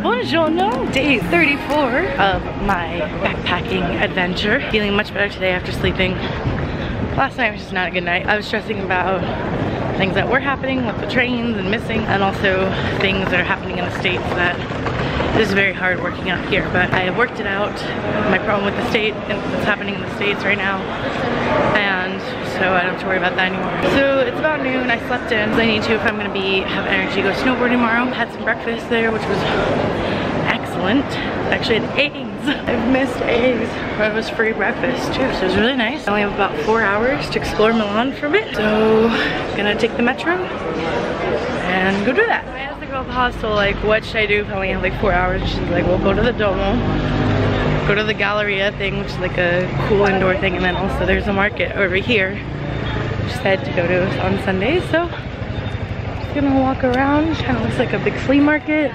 Buongiorno! Day 34 of my backpacking adventure. Feeling much better today after sleeping. Last night was just not a good night. I was stressing about things that were happening with the trains and missing, and also things that are happening in the States that is very hard working out here, but I have worked it out. My problem with the state and what's happening in the States right now, and so I don't have to worry about that anymore. So it's about noon. I slept in. I need to if I'm gonna have energy to go snowboarding tomorrow. Had some breakfast there, which was excellent. Actually had eggs. I've missed eggs. But it was free breakfast too, so it was really nice. I only have about 4 hours to explore Milan for a bit, so I'm gonna take the metro and go do that. I asked the girl at the hostel, like, what should I do if I only have like 4 hours? She's like, well, go to the Duomo, go to the Galleria thing, which is like a cool indoor thing, and then also there's a market over here. She said to go to on Sundays, so just gonna walk around. Kind of looks like a big flea market.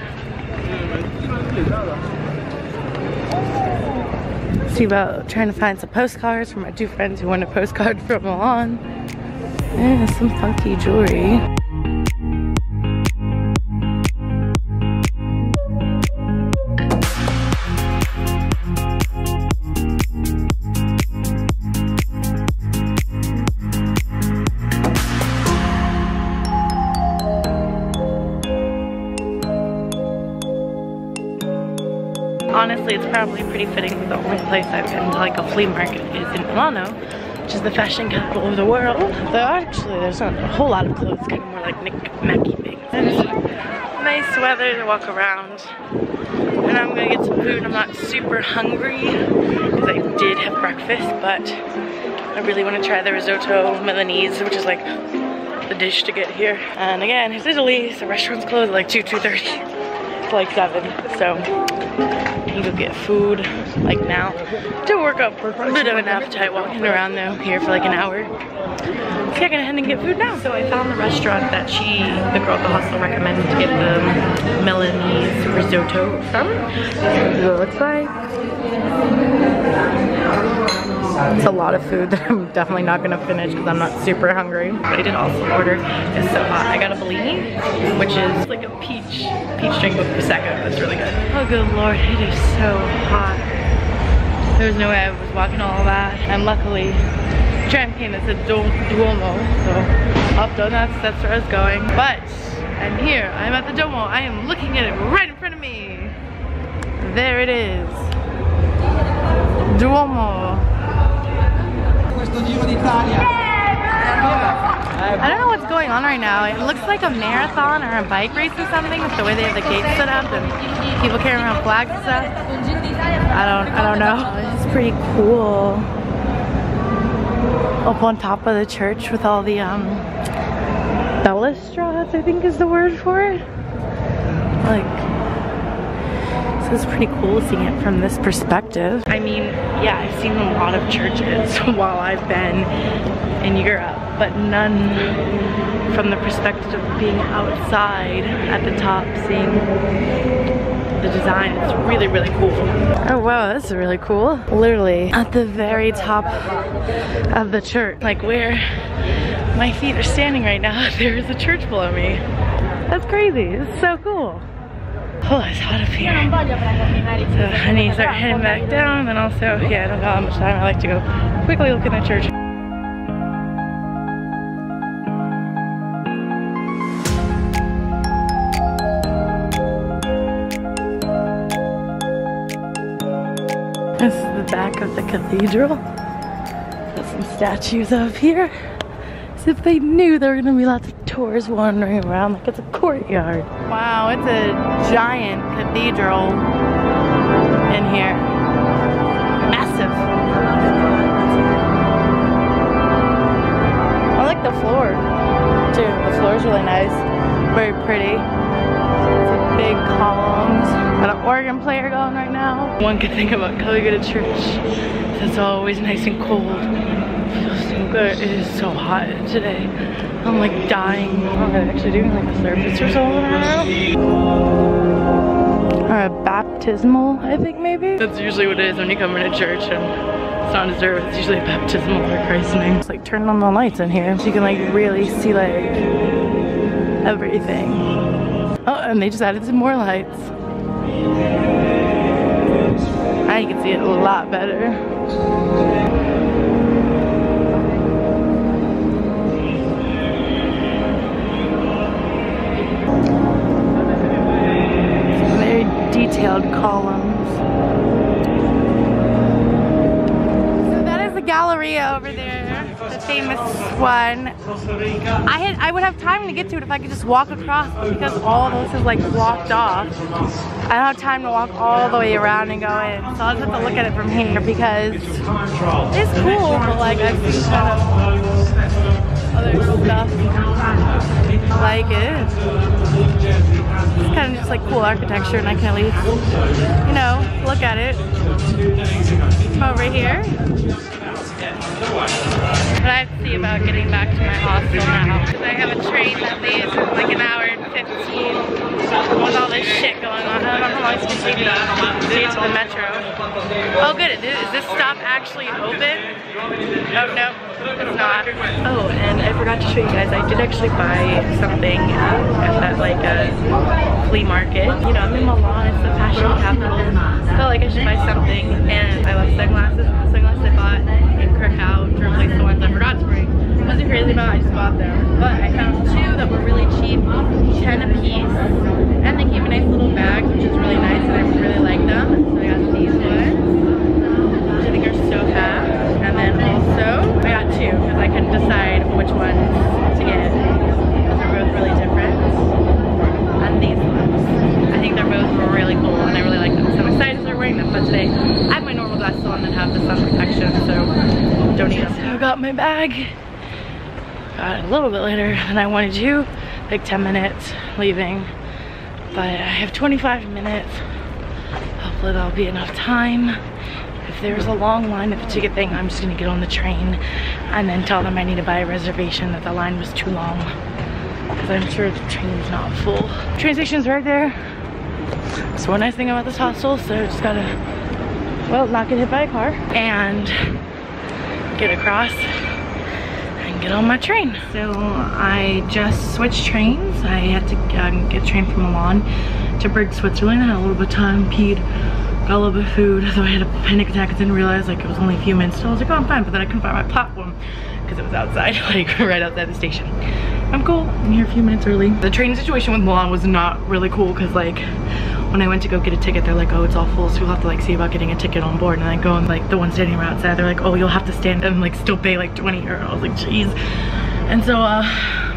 See about trying to find some postcards for my 2 friends who want a postcard from Milan. And some funky jewelry. Honestly, it's probably pretty fitting that the only place I've been to like a flea market is in Milano, which is the fashion capital of the world. Though actually there's not a whole lot of clothes, kind of more like knick-knacky things. And it's nice weather to walk around. And I'm gonna get some food. I'm not super hungry because I did have breakfast, but I really want to try the Risotto Milanese, which is like the dish to get here. And again, it's Italy, so restaurants close at like 2:30. It's like 7, so I can go get food like now to work up a bit of an appetite walking around though here for like an hour. So yeah, I'm gonna head and get food now. So I found the restaurant that the girl at the hostel recommended to get the Milanese risotto from. This is what it looks like. It's a lot of food that I'm definitely not gonna finish because I'm not super hungry. But I did also order, it's so hot, I got a flea, which is like a peach drink with Prosecco. That's really good. Oh good lord, it is so hot. There was no way I was walking all that. And luckily, the tram came that said Duomo, so up donuts, that's where I was going. But I'm here, I'm at the Duomo. I am looking at it right in front of me. There it is. Duomo. I don't know what's going on right now. It looks like a marathon or a bike race or something with the way they have the gates set up and people carrying around flags and stuff. I don't know. It's pretty cool. Up on top of the church with all the balustrades, I think is the word for it. Like, so it's pretty cool seeing it from this perspective. I mean, yeah, I've seen a lot of churches while I've been in Europe, but none from the perspective of being outside at the top, seeing the design. It's really, really cool. Oh wow, that's really cool. Literally at the very top of the church, like where my feet are standing right now, there is a church below me. That's crazy. It's so cool. Oh, it's hot up here. So I need to start heading back down, and also, yeah, I don't know how much time I like to go quickly look in the church. This is the back of the cathedral. Got some statues up here. As if they knew there were gonna be lots of tourists wandering around like it's a courtyard. Wow, it's a giant cathedral in here. Massive. I like the floor too. The floor is really nice. Very pretty. Some big columns. Got an organ player going right now. One good thing about coming to church is it's always nice and cold. It feels so good. It is so hot today. I'm like dying. I'm actually doing like a service or something right now. Or a baptismal, I think maybe. That's usually what it is when you come into church, and It's not a service, it's usually a baptismal or christening. Just like turn on the lights in here so you can like really see like everything. Oh, and they just added some more lights. Now you can see it a lot better. Very detailed columns. Galleria over there, the famous one. I would have time to get to it if I could just walk across, but because all this is like blocked off, I don't have time to walk all the way around and go in. So I'll just have to look at it from here because it's cool, but like I've seen kind of other stuff like it. It's kind of just like cool architecture, and I can at least, you know, look at it from over here. But I have to see about getting back to my hostel now. Because I have a train that leaves in like an hour and 15 with all this shit going on. I don't know how long it's going to take me to get to the metro. Oh good, is this stop actually open? Oh no, it's not. Oh, and I forgot to show you guys, I did actually buy something at that like a flea market. You know, I'm in Milan, it's the fashion capital. I felt like I should buy something, and I love sunglasses. The sunglasses I bought in Krakow to replace the ones I forgot to bring. I wasn't crazy about it, I just bought them. But I found two that were really cheap, 10 a piece, and they came in nice little bags, which is really nice, and I really like them. So I got these ones, which I think are so fab. And then also, I got two, because I couldn't decide which ones to get, because they're both really different. And these ones, I think they're both really cool, and I really like them. So I'm excited to start wearing them, but today I have my normal glasses on that have the sun protection, so don't need them. So I got my bag. Got it a little bit later than I wanted to, like 10 minutes leaving, but I have 25 minutes. Hopefully that'll be enough time. If there's a long line at the ticket thing, I'm just gonna get on the train and then tell them I need to buy a reservation, that the line was too long, because I'm sure the train's not full. Train station's right there. So one nice thing about this hostel, so just gotta, well, not get hit by a car and get across and get on my train. So I just switched trains. I had to get a train from Milan to Brig, Switzerland. I had a little bit of time, peed, got a little bit of food, though I had a panic attack and didn't realize like it was only a few minutes. So I was like, oh, I'm fine, but then I couldn't find my platform because it was outside, like right outside the station. I'm cool, I'm here a few minutes early. The train situation with Milan was not really cool because like when I went to go get a ticket, they're like, oh, it's all full, so you'll have to like see about getting a ticket on board. And I go and like the one standing right outside, they're like, oh, you'll have to stand and like still pay like 20 euro. I was like, jeez. And so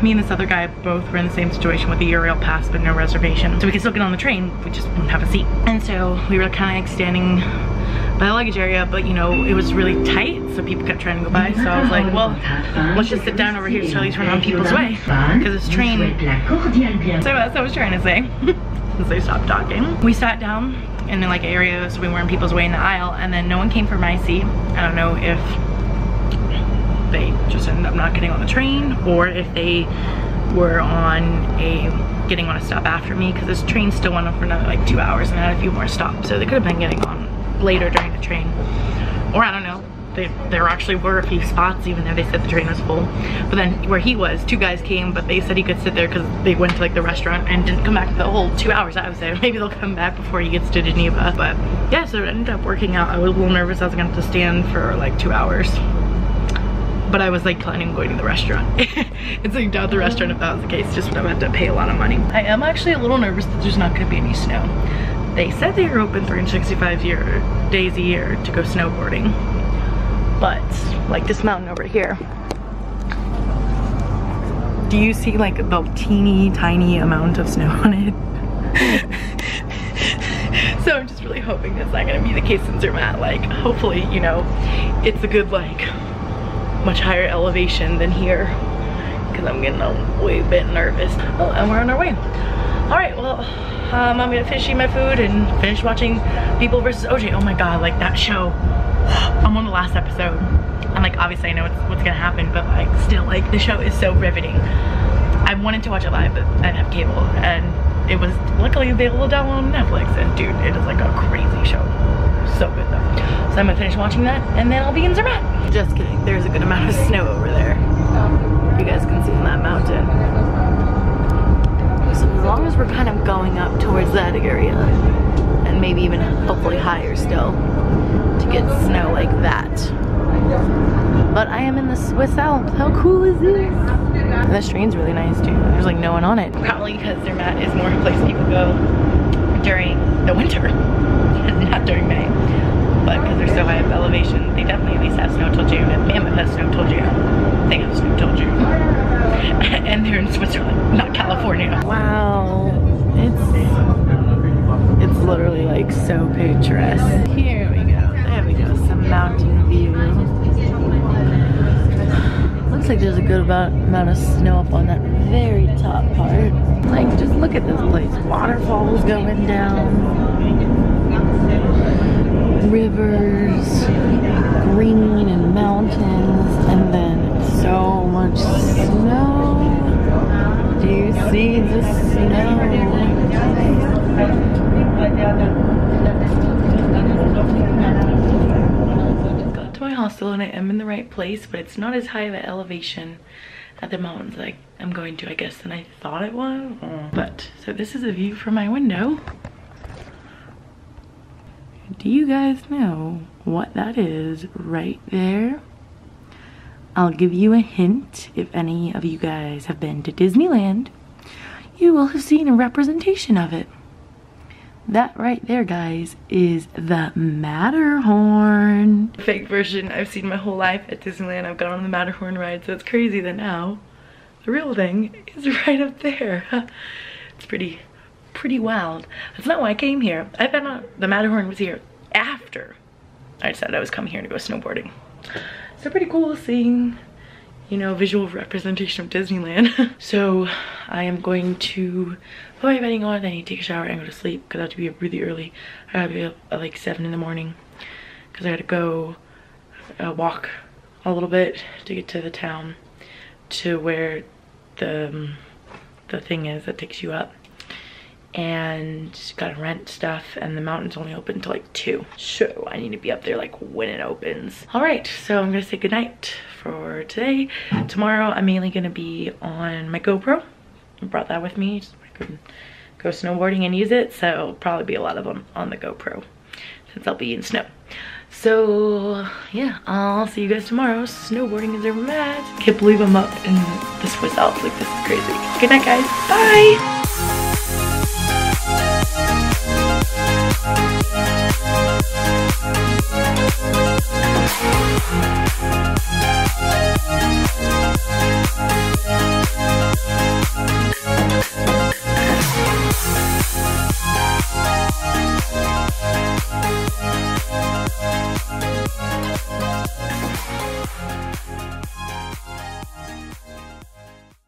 me and this other guy both were in the same situation with the Eurail pass but no reservation. So we could still get on the train, we just wouldn't have a seat. And so we were kind of like standing by the luggage area, but you know, it was really tight, so people kept trying to go by. So I was like, well, let's just sit down over here so at least we're not on people's way, because this train. So that's what I was trying to say. Since they stopped talking. We sat down in like an area so we weren't in people's way in the aisle, and then no one came for my seat. I don't know if they just ended up not getting on the train or if they were getting on a stop after me, because this train still went on for another like 2 hours and had a few more stops, so they could have been getting on later during the train, or I don't know. There actually were a few spots even though they said the train was full. But then where he was, two guys came, but they said he could sit there because they went to like the restaurant and didn't come back the whole 2 hours I was there. Maybe they'll come back before he gets to Geneva. But yeah, so it ended up working out. I was a little nervous I was gonna have to stand for like 2 hours. But I was like planning on going to the restaurant. It's like down at the restaurant if that was the case, just would have had to pay a lot of money. I am actually a little nervous that there's not gonna be any snow. They said they were open 365 days a year to go snowboarding. But like this mountain over here, do you see like the teeny tiny amount of snow on it? So I'm just really hoping that's not gonna be the case in Zermatt. Like hopefully, you know, it's a good like much higher elevation than here, because I'm getting a way bit nervous. Oh, and we're on our way. All right, well, I'm gonna finish eating my food and finish watching People vs. OJ. Oh my god, like that show. I'm on the last episode, and like obviously I know what's gonna happen, but like still, like the show is so riveting. I wanted to watch it live, but I didn't have cable, and it was luckily available down on Netflix, and dude, it is like a crazy show. So good though. So I'm gonna finish watching that and then I'll be in Zermatt. Just kidding, there's a good amount of snow over there. You guys can see on that mountain. So as long as we're kind of going up towards that area, and maybe even hopefully higher still, to get snow like that. But I am in the Swiss Alps. How cool is this? And this train's really nice too. There's like no one on it. Probably because Zermatt is more of a place people go during the winter, not during May. But because they're so high up elevation, they definitely at least have snow till June. And Mammoth has snow till June. They have snow till June. And they're in Switzerland, not California. Wow, it's literally like so picturesque. Here we go. There we go. Some mountain view. Looks like there's a good amount of snow up on that very top part. Like, just look at this place. Waterfalls going down. Rivers, green and mountains, and then so much snow. Do you see the snow? Got to my hostel and I am in the right place, but it's not as high of an elevation at the mountains like I'm going to, I guess, than I thought it was. But, so this is a view from my window. Do you guys know what that is right there? I'll give you a hint. If any of you guys have been to Disneyland, you will have seen a representation of it. That right there, guys, is the Matterhorn. The fake version I've seen my whole life at Disneyland. I've gone on the Matterhorn ride, so it's crazy that now the real thing is right up there. It's pretty wild. That's not why I came here. I found out the Matterhorn was here after I decided I was coming here to go snowboarding. So pretty cool seeing, you know, visual representation of Disneyland. So I am going to put my bedding on, I need to take a shower and go to sleep because I have to be up really early. I have to be up at like 7 in the morning because I had to go walk a little bit to get to the town to where the thing is that takes you up. And gotta rent stuff, and the mountain's only open till like 2. So I need to be up there like when it opens. All right, so I'm gonna say goodnight for today. Tomorrow I'm mainly gonna be on my GoPro. I brought that with me so I could go snowboarding and use it. So probably be a lot of them on the GoPro since I'll be in snow. So yeah, I'll see you guys tomorrow. Snowboarding in Zermatt. Can't believe I'm up in the Swiss Alps. Like, this is crazy. Good night, guys. Bye. We'll be right back.